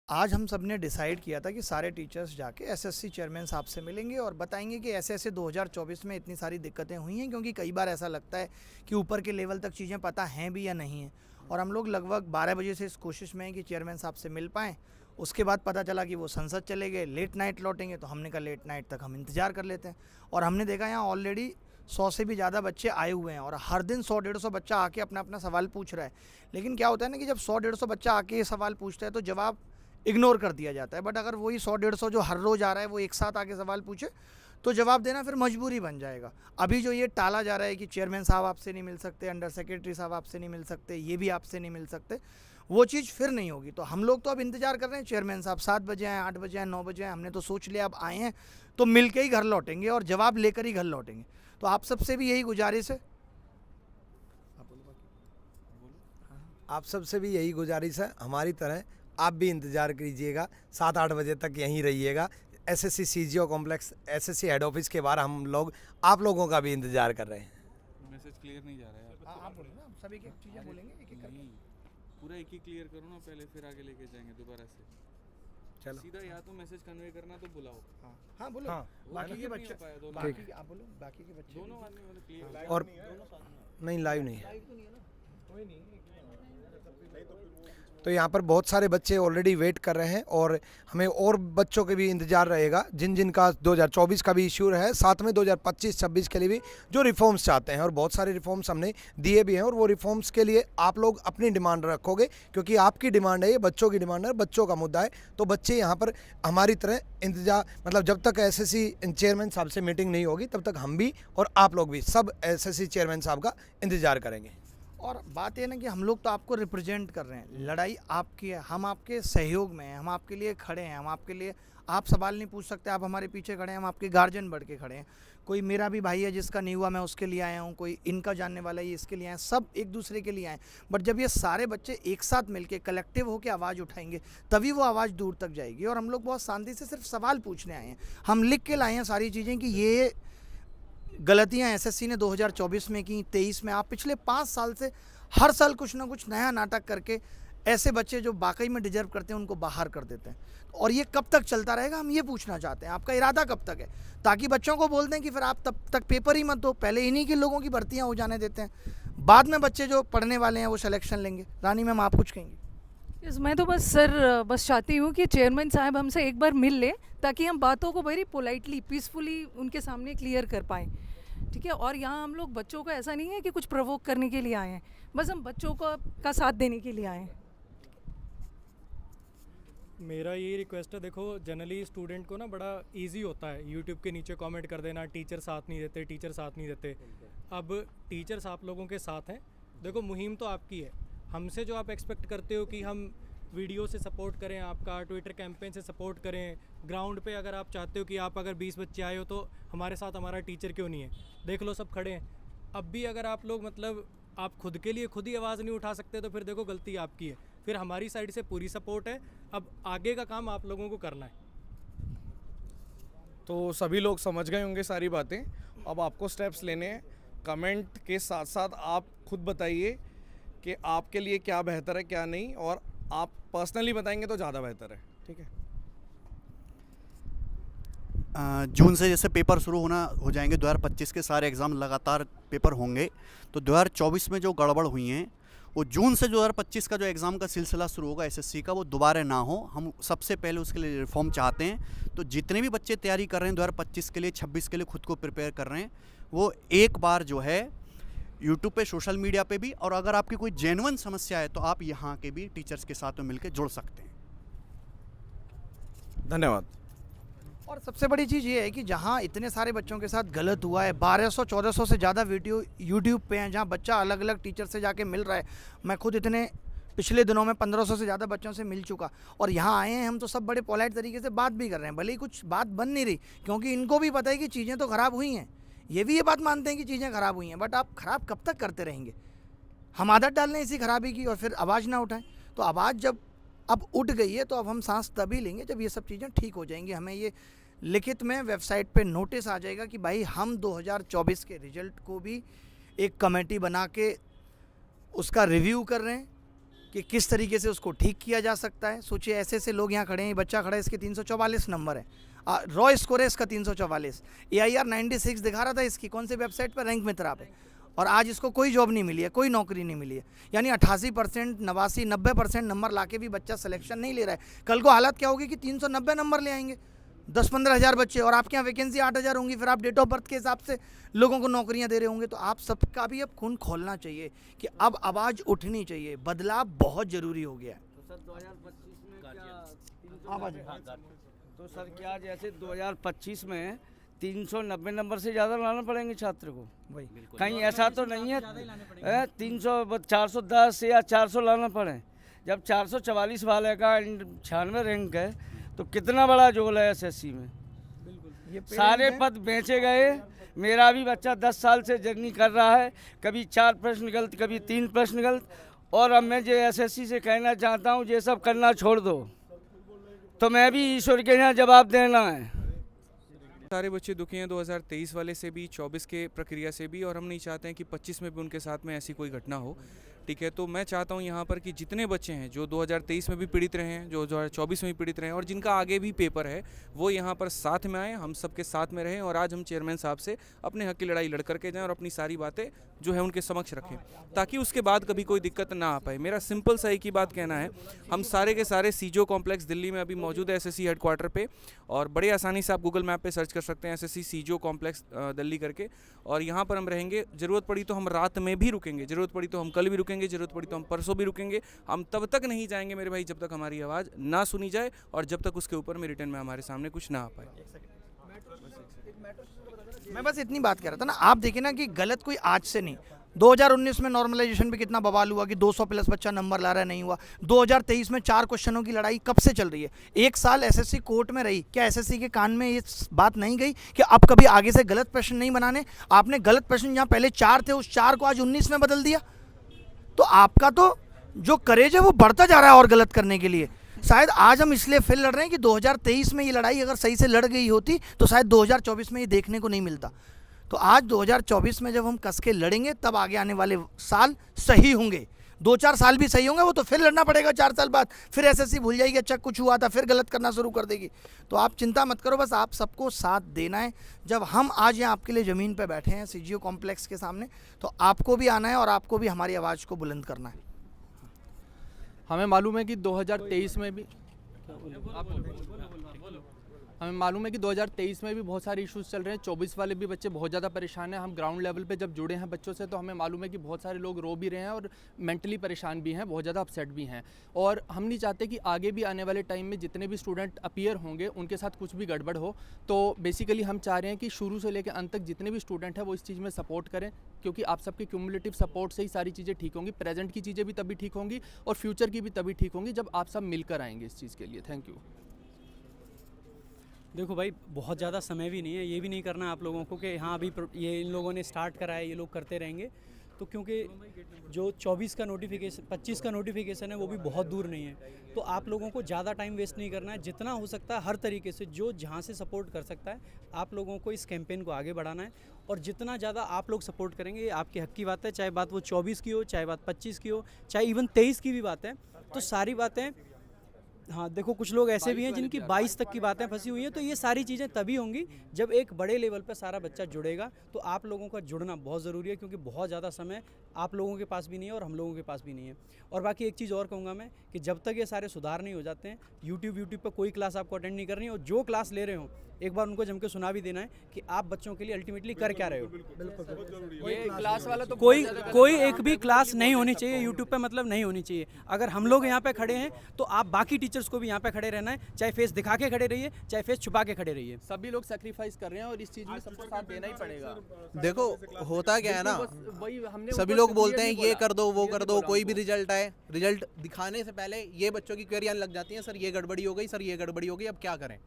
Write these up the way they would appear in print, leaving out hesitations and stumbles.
आज हम सब ने डिसाइड किया था कि सारे टीचर्स जाके एसएससी चेयरमैन साहब से मिलेंगे और बताएंगे कि ऐसे ऐसे 2024 में इतनी सारी दिक्कतें हुई हैं, क्योंकि कई बार ऐसा लगता है कि ऊपर के लेवल तक चीज़ें पता हैं भी या नहीं हैं। और हम लोग लगभग 12 बजे से इस कोशिश में हैं कि चेयरमैन साहब से मिल पाएँ। उसके बाद पता चला कि वो संसद चले गए, लेट नाइट लौटेंगे, तो हमने कहा लेट नाइट तक हम इंतज़ार कर लेते हैं। और हमने देखा यहाँ ऑलरेडी 100 से भी ज़्यादा बच्चे आए हुए हैं और हर दिन 100-150 बच्चा आके अपना अपना सवाल पूछ रहा है। लेकिन क्या होता है ना कि जब 100-150 बच्चा आके ये सवाल पूछता है तो जवाब इग्नोर कर दिया जाता है। बट अगर वही 100-150 जो हर रोज़ आ रहा है वो एक साथ आके सवाल पूछे तो जवाब देना फिर मजबूरी बन जाएगा। अभी जो ये टाला जा रहा है कि चेयरमैन साहब आपसे नहीं मिल सकते, अंडर सेक्रेटरी साहब आपसे नहीं मिल सकते, ये भी आपसे नहीं मिल सकते, वो चीज़ फिर नहीं होगी। तो हम लोग तो अब इंतज़ार कर रहे हैं, चेयरमैन साहब 7 बजे आएँ, 8 बजे आएँ, 9 बजे आएँ। हमने तो सोच लिया अब आए हैं तो मिल के ही घर लौटेंगे और जवाब लेकर ही घर लौटेंगे। तो आप सबसे भी यही गुजारिश है। आप सबसे भी यही गुजारिश है, हमारी तरह आप भी इंतज़ार कीजिएगा, 7-8 बजे तक यहीं रहिएगा। SSC CGO complex, SSC head office के बाहर हम लोग आप लोगों का भी इंतज़ार कर रहे हैं। मैसेज क्लियर नहीं जा रहा है यार। आप बोलिए ना, सभी की चीज़ें बोलेंगे एक एक करके। नहीं, पूरा एक ही क्लियर करो ना पहले, फिर आगे लेके जाएंगे दोबारा से। चलो सीधा या तो मैसेज कन्वे करना तो बुलाओ। हाँ बोलो। हाँ, बाकी के नहीं बच्चे, हो पाया दोनों। बाकी आप बोलो, बाकी के बच्चे दोनों आदमी मतलब क्लियर। और नहीं, लाइव नहीं है। तो यहाँ पर बहुत सारे बच्चे ऑलरेडी वेट कर रहे हैं और हमें और बच्चों के भी इंतज़ार रहेगा जिन जिन का 2024 का भी इश्यू है, साथ में 2025-26 के लिए भी जो रिफॉर्म्स चाहते हैं। और बहुत सारे रिफॉर्म्स हमने दिए भी हैं और वो रिफॉर्म्स के लिए आप लोग अपनी डिमांड रखोगे, क्योंकि आपकी डिमांड है, ये बच्चों की डिमांड है, बच्चों का मुद्दा है। तो बच्चे यहाँ पर हमारी तरह इंतजार, मतलब जब तक एसएससी चेयरमैन साहब से मीटिंग नहीं होगी तब तक हम भी और आप लोग भी सब एसएससी चेयरमैन साहब का इंतज़ार करेंगे। और बात ये ना कि हम लोग तो आपको रिप्रेजेंट कर रहे हैं, लड़ाई आपकी है, हम आपके सहयोग में हैं, हम आपके लिए खड़े हैं, हम आपके लिए, आप सवाल नहीं पूछ सकते, आप हमारे पीछे खड़े हैं, हम आपके गार्जियन बढ़ के खड़े हैं। कोई मेरा भी भाई है जिसका नहीं हुआ, मैं उसके लिए आया हूँ, कोई इनका जानने वाला है इसके लिए आए, सब एक दूसरे के लिए आए। बट जब ये सारे बच्चे एक साथ मिलके कलेक्टिव होकर आवाज़ उठाएंगे तभी वो आवाज़ दूर तक जाएगी। और हम लोग बहुत शांति से सिर्फ सवाल पूछने आए हैं, हम लिख के लाए हैं सारी चीज़ें कि ये गलतियां एसएससी ने 2024 में की, 23 में, आप पिछले 5 साल से हर साल कुछ ना कुछ नया नाटक करके ऐसे बच्चे जो वाकई में डिजर्व करते हैं उनको बाहर कर देते हैं। और ये कब तक चलता रहेगा, हम ये पूछना चाहते हैं, आपका इरादा कब तक है, ताकि बच्चों को बोल दें कि फिर आप तब तक पेपर ही मत दो, पहले इन्हीं के लोगों की भर्तियाँ हो जाने देते हैं, बाद में बच्चे जो पढ़ने वाले हैं वो सिलेक्शन लेंगे। रानी मैम आप कुछ कहेंगे? मैं तो बस सर बस चाहती हूँ कि चेयरमैन साहब हमसे एक बार मिल ले, ताकि हम बातों को वेरी पोलाइटली, पीसफुली उनके सामने क्लियर कर पाएँ, ठीक है। और यहाँ हम लोग बच्चों को ऐसा नहीं है कि कुछ प्रोवोक करने के लिए आए हैं, बस हम बच्चों को का साथ देने के लिए आए हैं। मेरा ये रिक्वेस्ट है, देखो जनरली स्टूडेंट को ना बड़ा इजी होता है यूट्यूब के नीचे कमेंट कर देना, टीचर साथ नहीं देते, टीचर साथ नहीं देते। अब टीचर्स आप लोगों के साथ हैं। देखो मुहिम तो आपकी है, हमसे जो आप एक्सपेक्ट करते हो कि हम वीडियो से सपोर्ट करें, आपका ट्विटर कैंपेन से सपोर्ट करें, ग्राउंड पे अगर आप चाहते हो कि आप अगर 20 बच्चे आए हो तो हमारे साथ हमारा टीचर क्यों नहीं है, देख लो सब खड़े हैं। अब भी अगर आप लोग मतलब आप खुद के लिए खुद ही आवाज़ नहीं उठा सकते तो फिर देखो गलती आपकी है। फिर हमारी साइड से पूरी सपोर्ट है, अब आगे का काम आप लोगों को करना है। तो सभी लोग समझ गए होंगे सारी बातें, अब आपको स्टेप्स लेने हैं। कमेंट के साथ साथ आप खुद बताइए कि आपके लिए क्या बेहतर है क्या नहीं, और आप पर्सनली बताएंगे तो ज़्यादा बेहतर है, ठीक है। जून से जैसे पेपर शुरू हो जाएंगे, 2025 के सारे एग्ज़ाम लगातार पेपर होंगे, तो 2024 में जो गड़बड़ हुई हैं वो जून से 2025 का जो एग्ज़ाम का सिलसिला शुरू होगा एसएससी का, वो दोबारा ना हो। हम सबसे पहले उसके लिए रिफॉर्म चाहते हैं। तो जितने भी बच्चे तैयारी कर रहे हैं 2025 के लिए, 26 के लिए खुद को प्रिपेयर कर रहे हैं, वो एक बार जो है यूट्यूब पे, सोशल मीडिया पे भी, और अगर आपकी कोई जेन्युइन समस्या है तो आप यहाँ के भी टीचर्स के साथ में मिलकर जुड़ सकते हैं। धन्यवाद। और सबसे बड़ी चीज़ ये है कि जहाँ इतने सारे बच्चों के साथ गलत हुआ है, 1200-1400 से ज़्यादा वीडियो यूट्यूब पे हैं जहाँ बच्चा अलग अलग टीचर से जाके मिल रहा है। मैं खुद इतने पिछले दिनों में 1500 से ज़्यादा बच्चों से मिल चुका, और यहाँ आए हैं हम तो सब बड़े पोलाइट तरीके से बात भी कर रहे हैं, भले ही कुछ बात बन नहीं रही, क्योंकि इनको भी पता है कि चीज़ें तो ख़राब हुई हैं, ये भी ये बात मानते हैं कि चीज़ें ख़राब हुई हैं। बट आप ख़राब कब तक करते रहेंगे? हम आदत डाल लें इसी खराबी की और फिर आवाज़ ना उठाएं। तो आवाज़ जब अब उठ गई है तो अब हम सांस तभी लेंगे जब ये सब चीज़ें ठीक हो जाएंगी। हमें ये लिखित में वेबसाइट पे नोटिस आ जाएगा कि भाई हम 2024 के रिजल्ट को भी एक कमेटी बना के उसका रिव्यू कर रहे हैं कि किस तरीके से उसको ठीक किया जा सकता है। सोचिए ऐसे ऐसे लोग यहाँ खड़े हैं, बच्चा खड़ा है, इसके 344 नंबर है, रॉ स्कोर है इसका 344, AIR 96 दिखा रहा था इसकी, कौन से वेबसाइट पर, रैंक मित्रा पे, और आज इसको कोई जॉब नहीं मिली है, कोई नौकरी नहीं मिली है। यानी 88%, 89, 90% नंबर लाके भी बच्चा सिलेक्शन नहीं ले रहा है। कल को हालत क्या होगी कि 390 नंबर ले आएंगे 10-15 हज़ार बच्चे, और आपके यहाँ वैकेंसी 8,000 होंगी, फिर आप डेट ऑफ बर्थ के हिसाब से लोगों को नौकरियां दे रहे होंगे। तो आप सबका भी अब खून खोलना चाहिए कि अब आवाज़ उठनी चाहिए, बदलाव बहुत ज़रूरी हो गया है। सर 2025 में क्या तो सर क्या जैसे 2025 में 390 नंबर से ज़्यादा लाना पड़ेंगे छात्र को, वही कहीं ऐसा तो नहीं है 410 या 400 लाना पड़े। जब 444 वाले का 96 रैंक है तो कितना बड़ा जोल है एसएससी में। सारे पद बेचे गए। मेरा भी बच्चा 10 साल से जर्नी कर रहा है, कभी 4 प्रश्न गलत, कभी 3 प्रश्न गलत, और अब मैं जो एसएससी से कहना चाहता हूँ ये सब करना छोड़ दो, तो मैं भी ईश्वर के यहाँ जवाब देना है। सारे बच्चे दुखी हैं 2023 वाले से भी, 24 के प्रक्रिया से भी, और हम नहीं चाहते हैं कि 25 में भी उनके साथ में ऐसी कोई घटना हो। ठीक है, तो मैं चाहता हूं यहाँ पर कि जितने बच्चे हैं जो 2023 में भी पीड़ित रहे हैं, जो 2024 में भी पीड़ित रहे हैं, और जिनका आगे भी पेपर है, वो यहाँ पर साथ में आएँ, हम सबके साथ में रहें, और आज हम चेयरमैन साहब से अपने हक की लड़ाई लड़ करके जाएँ और अपनी सारी बातें जो है उनके समक्ष रखें, ताकि उसके बाद कभी कोई दिक्कत ना आ पाए। मेरा सिंपल सा एक ही बात कहना है, हम सारे के सारे सीजो कॉम्प्लेक्स दिल्ली में अभी मौजूद है एसएससी हेडक्वार्टर पे, और बड़े आसानी से आप गूगल मैप पे सर्च कर सकते हैं एसएससी सीजो कॉम्प्लेक्स दिल्ली करके, और यहाँ पर हम रहेंगे। ज़रूरत पड़ी तो हम रात में भी रुकेंगे, ज़रूरत पड़ी तो हम कल भी रुकेंगे, ज़रूरत पड़ी तो हम परसों भी रुकेंगे। हम तब तक नहीं जाएंगे मेरे भाई जब तक हमारी आवाज़ ना सुनी जाए, और जब तक उसके ऊपर में रिटर्न में हमारे सामने कुछ ना आ पाए। मैं बस इतनी बात कह रहा था ना, आप देखिए ना कि गलत कोई आज से नहीं, 2019 में नॉर्मलाइजेशन पे कितना बवाल हुआ कि 200 प्लस बच्चा नंबर ला रहा है, नहीं हुआ। 2023 में 4 क्वेश्चनों की लड़ाई कब से चल रही है, 1 साल एसएससी कोर्ट में रही, क्या एसएससी के कान में ये बात नहीं गई कि अब कभी आगे से गलत प्रश्न नहीं बनाने? आपने गलत प्रश्न जहाँ पहले 4 थे उस 4 को आज 19 में बदल दिया, तो आपका तो जो करेज है वो बढ़ता जा रहा है और गलत करने के लिए। शायद आज हम इसलिए फिर लड़ रहे हैं कि 2023 में ये लड़ाई अगर सही से लड़ गई होती तो शायद 2024 में ये देखने को नहीं मिलता। तो आज 2024 में जब हम कस के लड़ेंगे तब आगे आने वाले साल सही होंगे। 2-4 साल भी सही होंगे, वो तो फिर लड़ना पड़ेगा 4 साल बाद, फिर एसएससी भूल जाएगी अच्छा कुछ हुआ था, फिर गलत करना शुरू कर देगी। तो आप चिंता मत करो, बस आप सबको साथ देना है। जब हम आज यहाँ आपके लिए ज़मीन पर बैठे हैं सीजीओ कॉम्प्लेक्स के सामने, तो आपको भी आना है और आपको भी हमारी आवाज़ को बुलंद करना है। हमें मालूम है कि 2023 में भी बहुत सारे इश्यूज चल रहे हैं। 24 वाले भी बच्चे बहुत ज़्यादा परेशान हैं। हम ग्राउंड लेवल पे जब जुड़े हैं बच्चों से तो हमें मालूम है कि बहुत सारे लोग रो भी रहे हैं और मेंटली परेशान भी हैं, बहुत ज़्यादा अपसेट भी हैं। और हम नहीं चाहते कि आगे भी आने वाले टाइम में जितने भी स्टूडेंट अपीयर होंगे उनके साथ कुछ भी गड़बड़ हो। तो बेसिकली हम चाह रहे हैं कि शुरू से लेकर अंत तक जितने भी स्टूडेंट हैं वो इस चीज़ में सपोर्ट करें, क्योंकि आप सबके क्यूमुलेटिव सपोर्ट से ही सारी चीज़ें ठीक होंगी। प्रेजेंट की चीज़ें भी तभी ठीक होंगी और फ्यूचर की भी तभी ठीक होंगी जब आप सब मिलकर आएंगे इस चीज़ के लिए। Thank you. देखो भाई, बहुत ज़्यादा समय भी नहीं है, ये भी नहीं करना आप लोगों को कि हाँ अभी ये इन लोगों ने स्टार्ट करा है, ये लोग करते रहेंगे। तो क्योंकि जो 24 का नोटिफिकेशन 25 का नोटिफिकेशन है वो भी बहुत दूर नहीं है, तो आप लोगों को ज़्यादा टाइम वेस्ट नहीं करना है। जितना हो सकता है हर तरीके से जो जहाँ से सपोर्ट कर सकता है आप लोगों को इस कैंपेन को आगे बढ़ाना है, और जितना ज़्यादा आप लोग सपोर्ट करेंगे ये आपके हक की बात है। चाहे बात वो 24 की हो, चाहे बात 25 की हो, चाहे इवन 23 की भी बात है, तो सारी बातें हाँ देखो कुछ लोग ऐसे भी हैं जिनकी 22 तक की बातें फंसी हुई हैं। तो ये सारी चीज़ें तभी होंगी जब एक बड़े लेवल पर सारा बच्चा जुड़ेगा। तो आप लोगों का जुड़ना बहुत ज़रूरी है, क्योंकि बहुत ज़्यादा समय आप लोगों के पास भी नहीं है और हम लोगों के पास भी नहीं है। और बाकी एक चीज़ और कहूँगा मैं कि जब तक ये सारे सुधार नहीं हो जाते हैं, यूट्यूब पर कोई क्लास आपको अटेंड नहीं करनी, और जो क्लास ले रहे हो एक बार उनको जम के सुना भी देना है कि आप बच्चों के लिए अल्टीमेटली कर क्या रहे हो। ये क्लास वाला तो कोई एक भी क्लास नहीं होनी चाहिए यूट्यूब पे, मतलब नहीं होनी चाहिए। अगर हम लोग यहाँ पे खड़े हैं तो आप बाकी टीचर्स को भी यहाँ पे खड़े रहना है, चाहे फेस दिखा के खड़े रहिए, चाहे फेस छुपा के खड़े रहिए। सभी लोग सेक्रीफाइस कर रहे हैं और इस चीज़ में सबको साथ देना ही पड़ेगा। देखो होता क्या है ना, वही हमने सभी लोग बोलते हैं ये कर दो वो कर दो, कोई भी रिजल्ट आए, रिजल्ट दिखाने से पहले ये बच्चों की क्वेरी आने लग जाती है, सर ये गड़बड़ी हो गई, सर ये गड़बड़ी हो गई, अब क्या करें।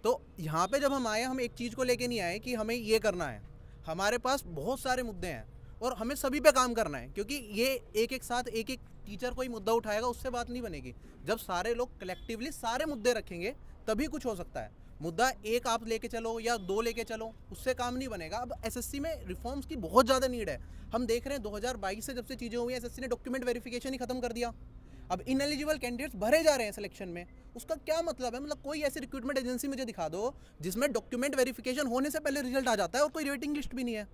तो यहाँ पे जब हम आए, हम एक चीज़ को लेके नहीं आए कि हमें ये करना है। हमारे पास बहुत सारे मुद्दे हैं और हमें सभी पे काम करना है, क्योंकि ये एक साथ एक टीचर कोई मुद्दा उठाएगा उससे बात नहीं बनेगी। जब सारे लोग कलेक्टिवली सारे मुद्दे रखेंगे तभी कुछ हो सकता है। मुद्दा एक आप लेके चलो या 2 लेके चलो, उससे काम नहीं बनेगा। अब एसएससी में रिफॉर्म्स की बहुत ज़्यादा नीड है। हम देख रहे हैं 2022 से जब से चीज़ें हुई हैं, एसएससी ने डॉक्यूमेंट वेरिफिकेशन ही खत्म कर दिया। अब इनएलिजिबल कैंडिडेट्स भरे जा रहे हैं सिलेक्शन में, उसका क्या मतलब है? मतलब कोई ऐसी रिक्रूटमेंट एजेंसी मुझे दिखा दो जिसमें डॉक्यूमेंट वेरिफिकेशन होने से पहले रिजल्ट आ जाता है और कोई रेटिंग लिस्ट भी नहीं है।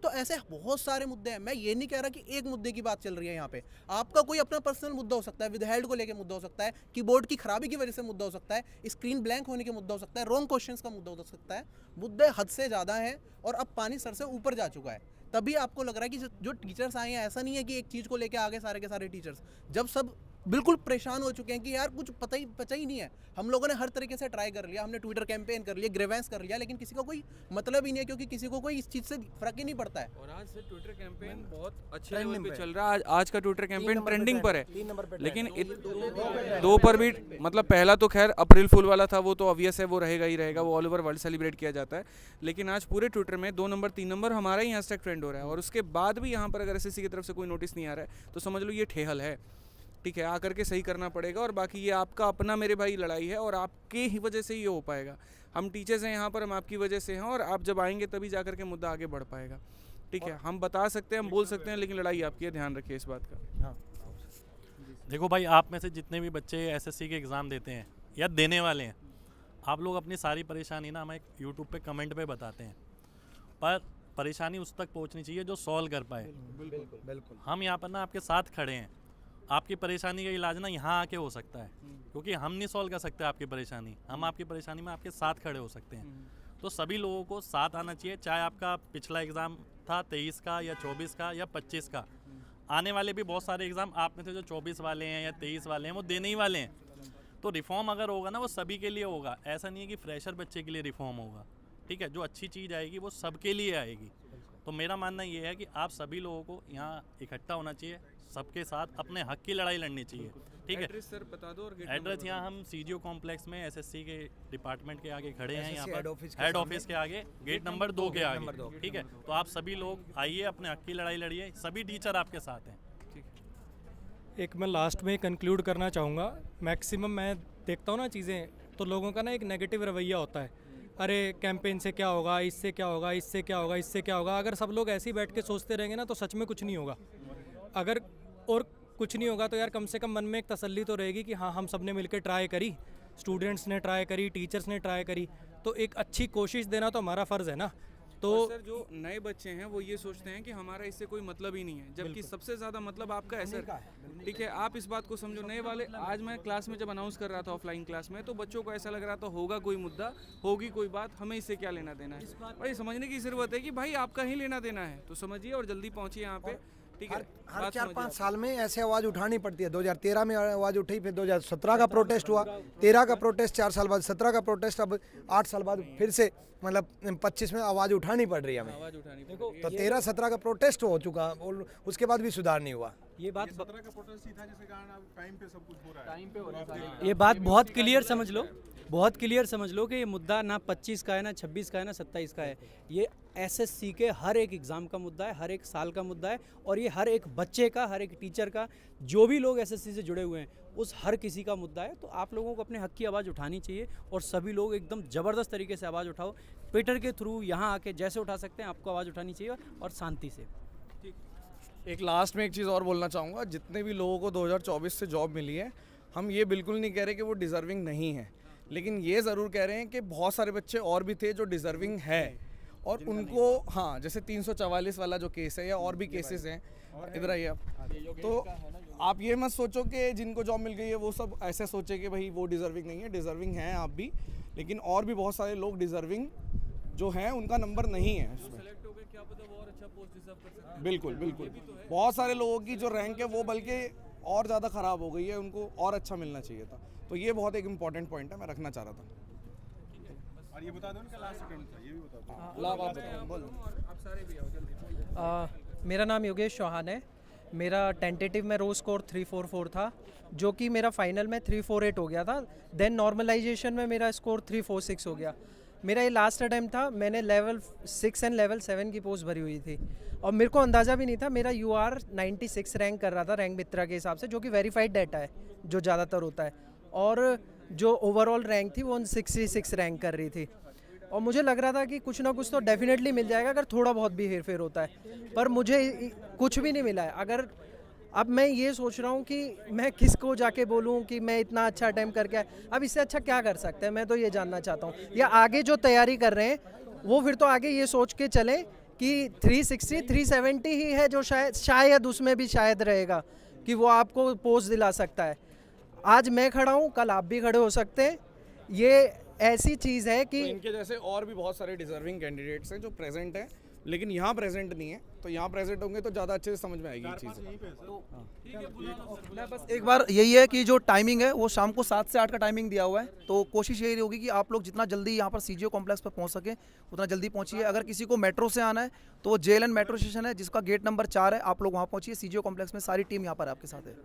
तो ऐसे बहुत सारे मुद्दे हैं। मैं ये नहीं कह रहा कि एक मुद्दे की बात चल रही है यहाँ पे, आपका कोई अपना पर्सनल मुद्दा हो सकता है, विदहेल्ड को लेकर मुद्दा हो सकता है, कीबोर्ड की खराबी की वजह से मुद्दा हो सकता है, स्क्रीन ब्लैंक होने के मुद्दा हो सकता है, रॉन्ग क्वेश्चंस का मुद्दा हो सकता है। मुद्दे हद से ज़्यादा हैं और अब पानी सर से ऊपर जा चुका है। तभी आपको लग रहा है कि जो टीचर्स आए हैं, ऐसा नहीं है कि एक चीज़ को लेकर आगे सारे के सारे टीचर्स, जब सब बिल्कुल परेशान हो चुके हैं कि यार कुछ बचा ही नहीं है। हम लोगों ने हर तरीके से ट्राई कर लिया, हमने ट्विटर कैंपेन कर लिया, ग्रेवेंस कर लिया, लेकिन किसी का कोई मतलब ही नहीं है, क्योंकि किसी को कोई इस चीज़ से फर्क ही नहीं पड़ता है। और आज से ट्विटर कैंपेन बहुत अच्छे लेवल पे चल रहा है। आज का ट्विटर कैंपेन ट्रेंडिंग पर है, लेकिन 2 पर भी, मतलब पहला तो खैर अप्रैल फुल वाला था, वो तो ऑब्वियस है, वो रहेगा ही रहेगा, वो ऑल ओवर वर्ल्ड सेलिब्रेट किया जाता है। लेकिन आज पूरे ट्विटर में 2 नंबर 3 नंबर हमारा ही हैशटैग ट्रेंड हो रहा है, और उसके बाद भी यहाँ पर अगर एसएससी की तरफ से कोई नोटिस नहीं आ रहा है तो समझ लो ये ठेहल है। ठीक है, आकर के सही करना पड़ेगा, और बाकी ये आपका अपना मेरे भाई लड़ाई है, और आपके ही वजह से ये हो पाएगा। हम टीचर्स हैं यहाँ पर, हम आपकी वजह से हैं, और आप जब आएंगे तभी जाकर के मुद्दा आगे बढ़ पाएगा। ठीक है, हम बता सकते हैं, हम बोल सकते हैं, लेकिन लड़ाई आपकी है, ध्यान रखिए इस बात का। हाँ। देखो भाई, आप में से जितने भी बच्चे एसएससी के एग्ज़ाम देते हैं या देने वाले हैं, आप लोग अपनी सारी परेशानी ना हमें यूट्यूब पे कमेंट पे बताते हैं, पर परेशानी उस तक पहुंचनी चाहिए जो सॉल्व कर पाए। बिल्कुल। हम यहाँ पर ना आपके साथ खड़े हैं। आपकी परेशानी का इलाज ना यहाँ आके हो सकता है, क्योंकि हम नहीं सॉल्व कर सकते आपकी परेशानी, हम आपकी परेशानी में आपके साथ खड़े हो सकते हैं। तो सभी लोगों को साथ आना चाहिए, चाहे आपका पिछला एग्ज़ाम था 23 का या 24 का या 25 का। आने वाले भी बहुत सारे एग्ज़ाम आप में से जो 24 वाले हैं या 23 वाले हैं वो देने ही वाले हैं। तो रिफॉर्म अगर होगा ना वो सभी के लिए होगा, ऐसा नहीं है कि फ्रेशर बच्चे के लिए रिफॉर्म होगा। ठीक है, जो अच्छी चीज़ आएगी वो सबके लिए आएगी। तो मेरा मानना ये है कि आप सभी लोगों को यहाँ इकट्ठा होना चाहिए, सबके साथ अपने हक की लड़ाई लड़नी चाहिए। ठीक है, एड्रेस सर बता दो। और एड्रेस यहाँ हम सीजीओ कॉम्प्लेक्स में एसएससी के डिपार्टमेंट के आगे खड़े हैं, यहाँ हेड पर ऑफिस के हेड सामने। ऑफिस के आगे गेट नंबर 2 के आगे। ठीक है, तो आप सभी लोग आइए, अपने हक की लड़ाई लड़िए, सभी टीचर आपके साथ हैं। एक मैं लास्ट में कंक्लूड करना चाहूँगा। मैक्सिमम मैं देखता हूँ ना चीज़ें, तो लोगों का ना एक नेगेटिव रवैया होता है, अरे कैंपेन से क्या होगा, इससे क्या होगा, इससे क्या होगा, इससे क्या होगा। अगर सब लोग ऐसे ही बैठ के सोचते रहेंगे ना तो सच में कुछ नहीं होगा। अगर और कुछ नहीं होगा तो यार कम से कम मन में एक तसल्ली तो रहेगी कि हाँ, हम सब ने मिलकर ट्राई करी, स्टूडेंट्स ने ट्राई करी, टीचर्स ने ट्राई करी, तो एक अच्छी कोशिश देना तो हमारा फ़र्ज़ है ना। तो सर जो नए बच्चे हैं वो ये सोचते हैं कि हमारा इससे कोई मतलब ही नहीं है, जबकि सबसे ज़्यादा मतलब आपका है सर। ठीक है, आप इस बात को समझो। नए वाले, आज मैं क्लास में जब अनाउंस कर रहा था ऑफलाइन क्लास में, तो बच्चों को ऐसा लग रहा था होगा कोई मुद्दा, होगी कोई बात, हमें इससे क्या लेना देना है। भाई समझने की ज़रूरत है कि भाई आपका ही लेना देना है, तो समझिए और जल्दी पहुँचिए यहाँ पे। ठीक है, हर 4-5 साल में ऐसे आवाज़ उठानी पड़ती है। 2013 में आवाज़ उठी, फिर 2017 का प्रोटेस्ट हुआ, 13 का प्रोटेस्ट 4 साल बाद, 17 का प्रोटेस्ट, अब 8 साल बाद फिर से मतलब 25 में आवाज़ उठानी पड़ रही है हमें। आवाज़ उठानी तो 13-17 का प्रोटेस्ट हो चुका और उसके बाद भी सुधार नहीं हुआ। ये बात 17 का प्रोटेस्ट ही था जिसके कारण अब टाइम पे सब कुछ हो रहा है। ये बात बहुत क्लियर समझ लो, बहुत क्लियर समझ लो कि ये मुद्दा ना 25 का है, ना 26 का है, ना 27 का है। ये एसएससी के हर एक एग्ज़ाम का मुद्दा है, हर एक साल का मुद्दा है, और ये हर एक बच्चे का, हर एक टीचर का, जो भी लोग एसएससी से जुड़े हुए हैं उस हर किसी का मुद्दा है। तो आप लोगों को अपने हक की आवाज़ उठानी चाहिए, और सभी लोग एकदम ज़बरदस्त तरीके से आवाज़ उठाओ। ट्विटर के थ्रू यहाँ आके जैसे उठा सकते हैं आपको आवाज़ उठानी चाहिए, और शांति से। एक लास्ट में एक चीज़ और बोलना चाहूँगा, जितने भी लोगों को 2024 से जॉब मिली है, हम ये बिल्कुल नहीं कह रहे कि वो डिज़र्विंग नहीं है, लेकिन ये ज़रूर कह रहे हैं कि बहुत सारे बच्चे और भी थे जो डिज़र्विंग है, और उनको हाँ, जैसे 344 वाला जो केस है या और भी केसेस हैं, इधर आइए आप। तो आप ये मत सोचो कि जिनको जॉब मिल गई है वो सब ऐसे सोचे कि भाई वो डिज़र्विंग नहीं है। डिज़र्विंग हैं आप भी, लेकिन और भी बहुत सारे लोग डिज़र्विंग जो हैं उनका नंबर नहीं है उसमें। बिल्कुल बिल्कुल, बहुत सारे लोगों की जो रैंक है वो बल्कि और ज़्यादा ख़राब हो गई है, उनको और अच्छा मिलना चाहिए था। तो ये बहुत एक इम्पॉर्टेंट पॉइंट है, मैं रखना चाह रहा था। और ये बता दो उनका लास्ट अटेम्प्ट था, ये भी बता दो। लाभ आप बताओ, बोलो। आप सारे भी आओ जल्दी। मेरा नाम योगेश चौहान है। मेरा टेंटेटिव में रो स्कोर 344 था, जो कि मेरा फाइनल में 348 हो गया था। देन नॉर्मलाइजेशन में मेरा स्कोर 346 हो गया। मेरा ये लास्ट अटैम्प्ट था। मैंने लेवल 6 एंड लेवल 7 की पोस्ट भरी हुई थी, और मेरे को अंदाज़ा भी नहीं था। मेरा UR 96 रैंक कर रहा था रैंक मित्रा के हिसाब से, जो कि वेरीफाइड डाटा है जो ज़्यादातर होता है, और जो ओवरऑल रैंक थी वो 66 रैंक कर रही थी। और मुझे लग रहा था कि कुछ ना कुछ तो डेफिनेटली मिल जाएगा अगर थोड़ा बहुत भी हेर फेर होता है, पर मुझे कुछ भी नहीं मिला है। अब मैं ये सोच रहा हूँ कि मैं किसको जाके बोलूँ कि मैं इतना अच्छा अटेम्प्ट करके अब इससे अच्छा क्या कर सकते हैं, मैं तो ये जानना चाहता हूँ। या आगे जो तैयारी कर रहे हैं वो फिर तो आगे ये सोच के चलें कि 360 370 ही है जो शायद उसमें भी शायद रहेगा कि वो आपको पोस्ट दिला सकता है। आज मैं खड़ा हूँ, कल आप भी खड़े हो सकते हैं। ये ऐसी चीज़ है कि तो इनके जैसे और भी बहुत सारे डिजर्विंग कैंडिडेट्स हैं जो प्रेजेंट हैं, लेकिन यहाँ प्रेजेंट नहीं है, तो यहाँ प्रेजेंट होंगे तो ज़्यादा अच्छे से समझ में आएगी ये चीज़। मैं बस एक बार यही है कि जो टाइमिंग है वो शाम को 7 से 8 का टाइमिंग दिया हुआ है, तो कोशिश यही होगी कि आप लोग जितना जल्दी यहाँ पर सीजीओ कॉम्प्लेक्स पर पहुँच सके उतना जल्दी पहुँचिए। अगर किसी को मेट्रो से आना है तो JLN मेट्रो स्टेशन है जिसका गेट नंबर 4 है, आप लोग वहाँ पहुँचिए। सीजीओ कॉम्प्लेक्स में सारी टीम यहाँ पर आपके साथ है।